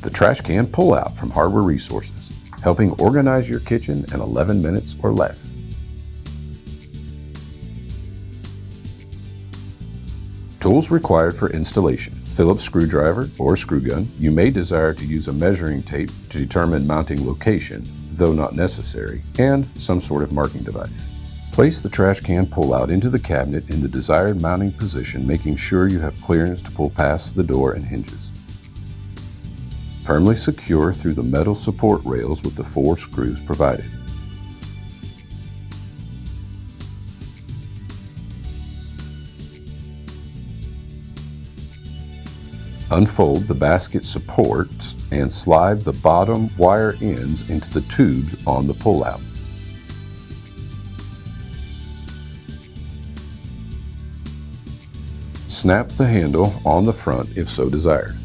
The trash can pull-out from Hardware Resources, helping organize your kitchen in 11 minutes or less. Tools required for installation: Phillips screwdriver or screw gun. You may desire to use a measuring tape to determine mounting location, though not necessary, and some sort of marking device. Place the trash can pull-out into the cabinet in the desired mounting position, making sure you have clearance to pull past the door and hinges. Firmly secure through the metal support rails with the 4 screws provided. Unfold the basket supports and slide the bottom wire ends into the tubes on the pull-out. Snap the handle on the front if so desired.